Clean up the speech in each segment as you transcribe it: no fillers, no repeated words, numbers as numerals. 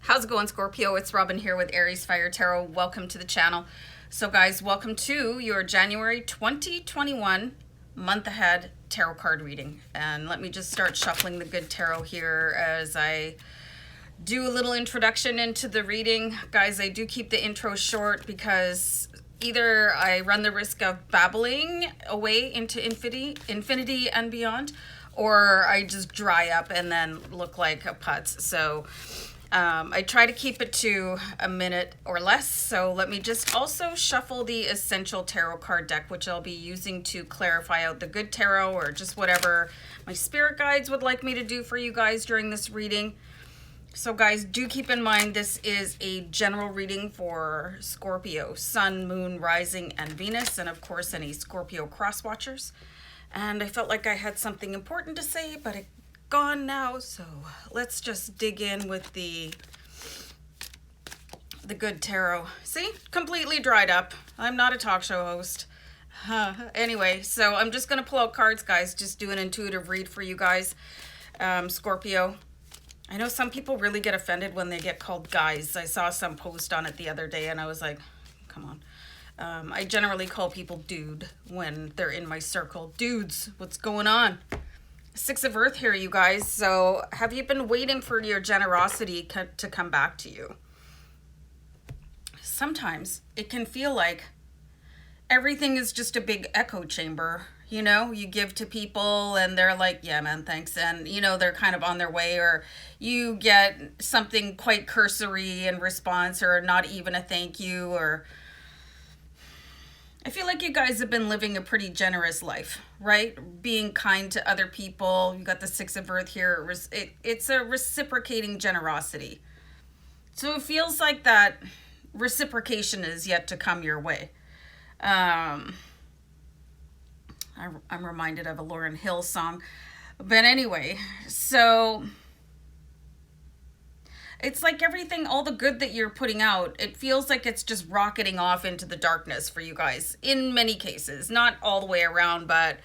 How's it going, Scorpio? It's Robin here with AriesFireTarot. Welcome to the channel. So guys, welcome to your January 2021 month ahead tarot card reading. And let me just start shuffling the good tarot here as I do a little introduction into the reading. Guys, I do keep the intro short because either I run the risk of babbling away into infinity and beyond, or I just dry up and then look like a putz. So I try to keep it to a minute or less. So let me just also shuffle the Essential Tarot card deck, which I'll be using to clarify out the good tarot or just whatever my spirit guides would like me to do for you guys during this reading. So guys, do keep in mind this is a general reading for Scorpio, Sun, Moon, Rising, and Venus, and of course any Scorpio cross watchers. And I felt like I had something important to say, but it's gone now, so let's just dig in with the good tarot. See, completely dried up. I'm not a talk show host. Anyway, so I'm just gonna pull out cards, guys. Just do an intuitive read for you guys. Scorpio, I know some people really get offended when they get called guys. I saw some post on it the other day and I was like, come on. I generally call people dude when they're in my circle. Dudes, what's going on? Six of Earth here, you guys. So have you been waiting for your generosity to come back to you? Sometimes it can feel like everything is just a big echo chamber. You know, you give to people and they're like, yeah, man, thanks. And, you know, they're kind of on their way, or you get something quite cursory in response, or not even a thank you. Or I feel like you guys have been living a pretty generous life, right? Being kind to other people. You got the Six of Earth here. It's a reciprocating generosity. So it feels like that reciprocation is yet to come your way. I'm reminded of a Lauryn Hill song. But anyway, so it's like everything, all the good that you're putting out, it feels like it's just rocketing off into the darkness for you guys in many cases. Not all the way around, but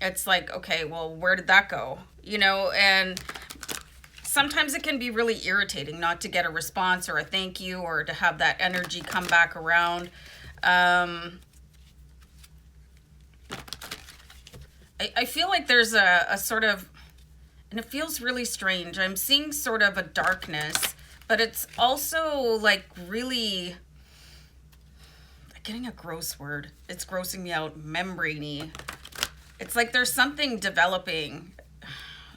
it's like, okay, well, where did that go? You know, and sometimes it can be really irritating not to get a response or a thank you, or to have that energy come back around. I feel like there's a sort of, and it feels really strange. I'm seeing sort of a darkness, but it's also like really, I'm getting a gross word. It's grossing me out, membrane-y. It's like there's something developing.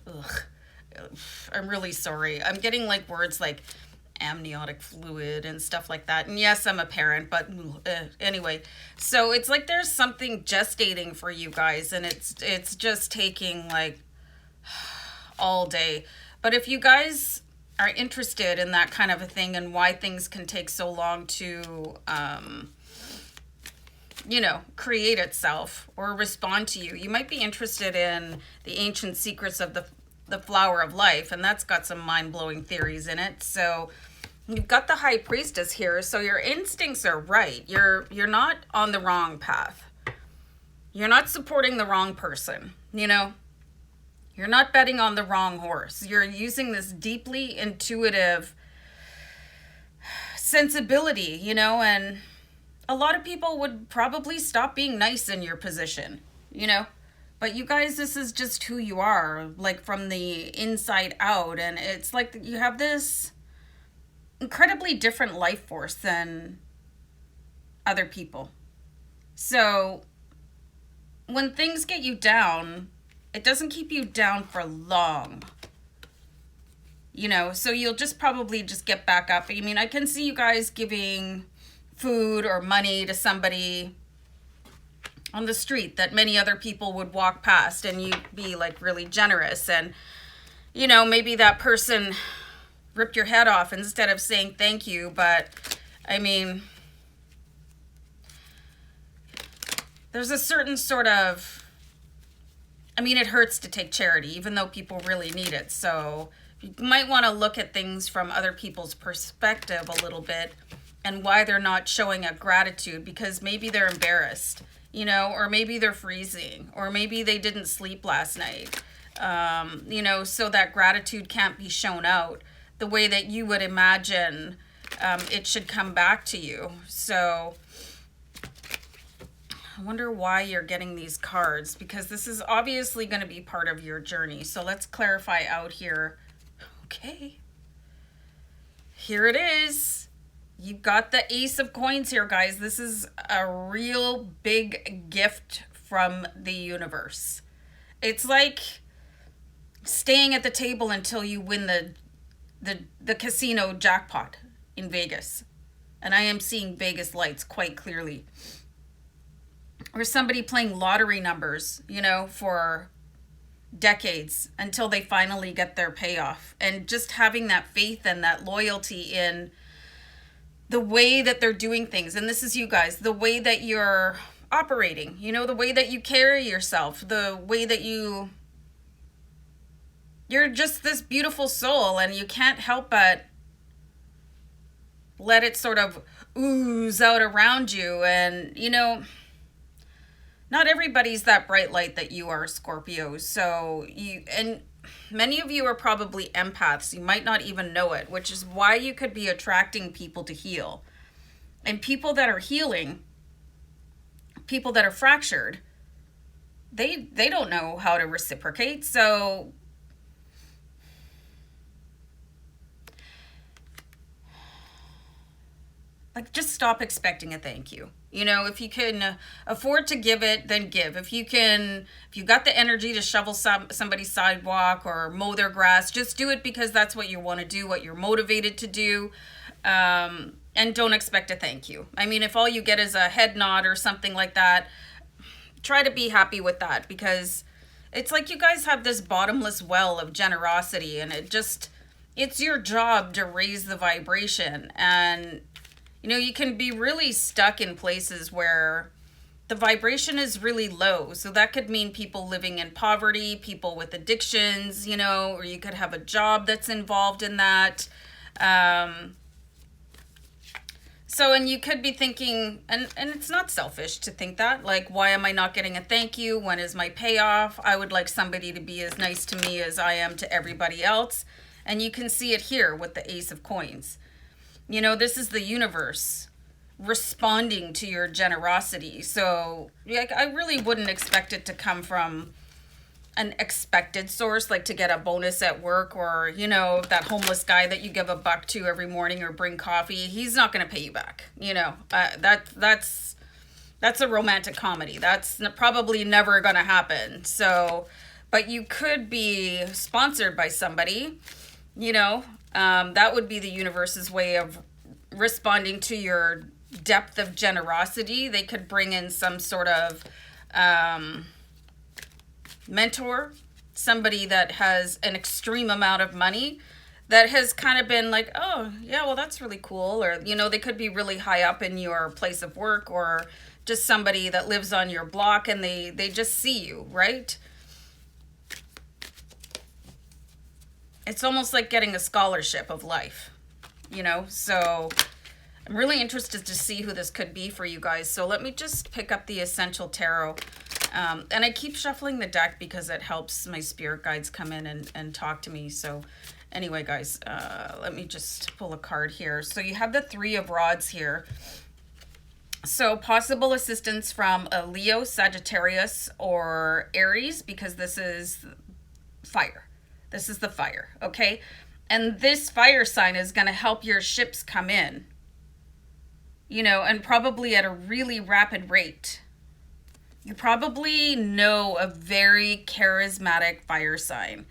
Ugh. I'm really sorry. I'm getting like words like amniotic fluid and stuff like that. And yes, I'm a parent, but anyway. So it's like there's something gestating for you guys, and it's just taking like all day. But if you guys are interested in that kind of a thing and why things can take so long to you know, create itself or respond to you, you might be interested in the ancient secrets of the flower of life, and that's got some mind-blowing theories in it. So you've got the High Priestess here, so your instincts are right. You're not on the wrong path. You're not supporting the wrong person, you know? You're not betting on the wrong horse. You're using this deeply intuitive sensibility, you know, and a lot of people would probably stop being nice in your position, you know? But you guys, this is just who you are, like from the inside out. And it's like you have this incredibly different life force than other people. So when things get you down, it doesn't keep you down for long. You know, so you'll just probably just get back up. I mean, I can see you guys giving food or money to somebody on the street that many other people would walk past, and you'd be like really generous, and you know, maybe that person ripped your head off instead of saying thank you. But I mean, there's a certain sort of, I mean, it hurts to take charity even though people really need it. So you might want to look at things from other people's perspective a little bit, and why they're not showing a gratitude, because maybe they're embarrassed, you know, or maybe they're freezing, or maybe they didn't sleep last night, you know, so that gratitude can't be shown out. the way that you would imagine it should come back to you. So I wonder why you're getting these cards, because this is obviously going to be part of your journey. So let's clarify out here. Okay. Here it is. You've got the Ace of Coins here, guys. This is a real big gift from the universe. It's like staying at the table until you win the casino jackpot in Vegas. And I am seeing Vegas lights quite clearly. Or somebody playing lottery numbers, you know, for decades until they finally get their payoff. And just having that faith and that loyalty in the way that they're doing things. And this is you guys, the way that you're operating, you know, the way that you carry yourself, the way that you're just this beautiful soul, and you can't help but let it sort of ooze out around you. And, you know, not everybody's that bright light that you are, Scorpios. So and many of you are probably empaths. You might not even know it, which is why you could be attracting people to heal. And people that are healing, people that are fractured, they don't know how to reciprocate. So like, just stop expecting a thank you. You know, if you can afford to give it, then give. If you got the energy to shovel somebody's sidewalk or mow their grass, just do it because that's what you want to do, what you're motivated to do. And don't expect a thank you. I mean, if all you get is a head nod or something like that, try to be happy with that, because it's like you guys have this bottomless well of generosity, and it's your job to raise the vibration. And you know, you can be really stuck in places where the vibration is really low. So that could mean people living in poverty, people with addictions, you know, or you could have a job that's involved in that. And you could be thinking, and it's not selfish to think that, like, why am I not getting a thank you? When is my payoff? I would like somebody to be as nice to me as I am to everybody else. And you can see it here with the Ace of Coins. You know, this is the universe responding to your generosity. So like, I really wouldn't expect it to come from an expected source, like to get a bonus at work, or, you know, that homeless guy that you give $1 to every morning or bring coffee. He's not going to pay you back. You know, that's a romantic comedy. That's probably never going to happen. So, but you could be sponsored by somebody, you know. That would be the universe's way of responding to your depth of generosity. They could bring in some sort of mentor, somebody that has an extreme amount of money that has kind of been like, oh, yeah, well, that's really cool. Or, you know, they could be really high up in your place of work, or just somebody that lives on your block, and they just see you, right? It's almost like getting a scholarship of life, you know? So I'm really interested to see who this could be for you guys. So let me just pick up the Essential Tarot. And I keep shuffling the deck because it helps my spirit guides come in and talk to me. So anyway, guys, let me just pull a card here. So you have the Three of Rods here. So possible assistance from a Leo, Sagittarius, or Aries, because this is fire. This is the fire, okay? And this fire sign is going to help your ships come in, you know, and probably at a really rapid rate. You probably know a very charismatic fire sign,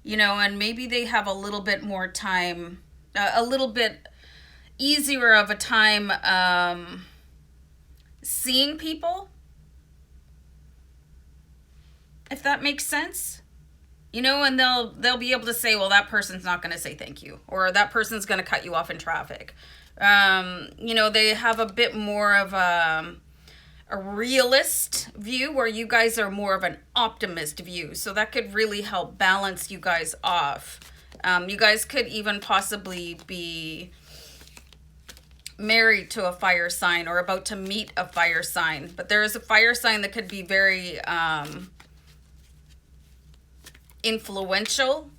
you know, and maybe they have a little bit more time, a little bit easier of a time seeing people, if that makes sense. You know, and they'll be able to say, well, that person's not going to say thank you, or that person's going to cut you off in traffic. You know, they have a bit more of a realist view, where you guys are more of an optimist view. So that could really help balance you guys off. You guys could even possibly be married to a fire sign, or about to meet a fire sign. But there is a fire sign that could be very influential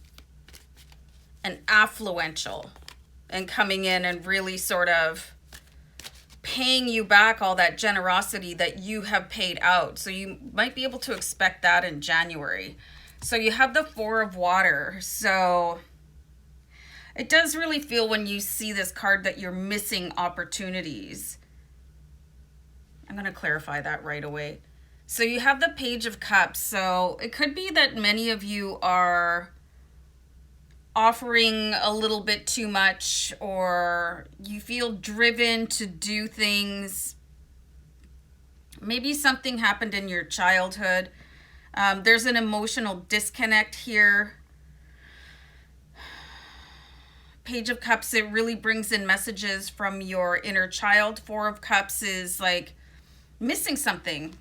and affluential and coming in and really sort of paying you back all that generosity that you have paid out. So you might be able to expect that in January. So you have the Four of Water. So it does really feel when you see this card that you're missing opportunities. I'm going to clarify that right away. So you have the Page of Cups. So it could be that many of you are offering a little bit too much, or you feel driven to do things. Maybe something happened in your childhood. There's an emotional disconnect here. Page of Cups, it really brings in messages from your inner child. Four of Cups is like missing something.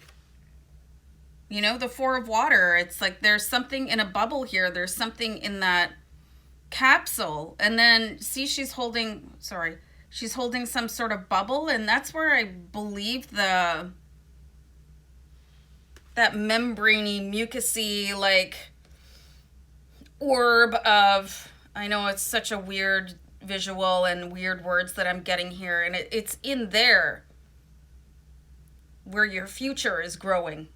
You know, the Four of Water, it's like there's something in a bubble here. There's something in that capsule. And then see, she's holding some sort of bubble, and that's where I believe that membraney, mucusy, like orb of, I know it's such a weird visual and weird words that I'm getting here, and it's in there where your future is growing.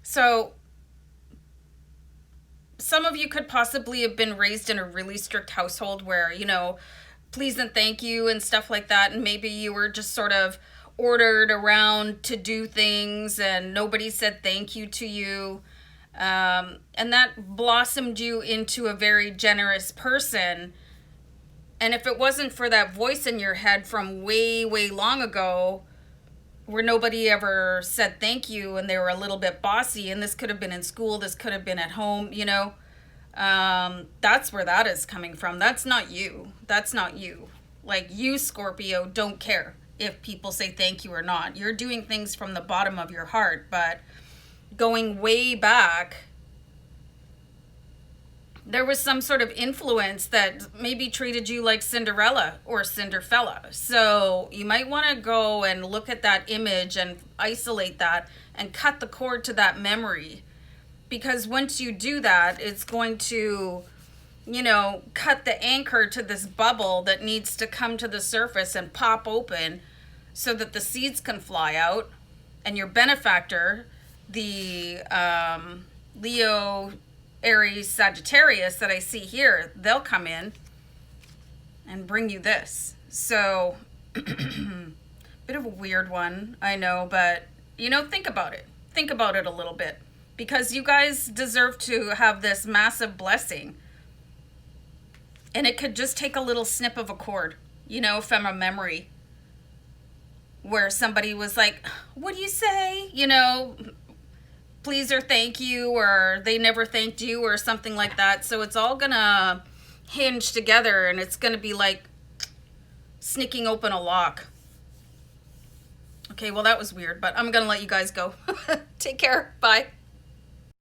So some of you could possibly have been raised in a really strict household where, you know, please and thank you and stuff like that. And maybe you were just sort of ordered around to do things and nobody said thank you to you. And that blossomed you into a very generous person. And if it wasn't for that voice in your head from way, way long ago, where nobody ever said thank you and they were a little bit bossy, and this could have been in school, this could have been at home, you know, that's where that is coming from. That's not you. That's not you. Like, you, Scorpio, don't care if people say thank you or not. You're doing things from the bottom of your heart, but going way back, there was some sort of influence that maybe treated you like Cinderella or Cinderfella. So you might want to go and look at that image and isolate that and cut the cord to that memory. Because once you do that, it's going to, you know, cut the anchor to this bubble that needs to come to the surface and pop open so that the seeds can fly out. And your benefactor, the Leo, Aries, Sagittarius that I see here, they'll come in and bring you this. So, bit of a weird one, I know, but, you know, think about it. Think about it a little bit, because you guys deserve to have this massive blessing. And it could just take a little snip of a cord, you know, from a memory where somebody was like, what do you say? You know, please or thank you, or they never thanked you, or something like that. So it's all gonna hinge together, and it's gonna be like sneaking open a lock. Okay, well, that was weird, but I'm gonna let you guys go. Take care. Bye.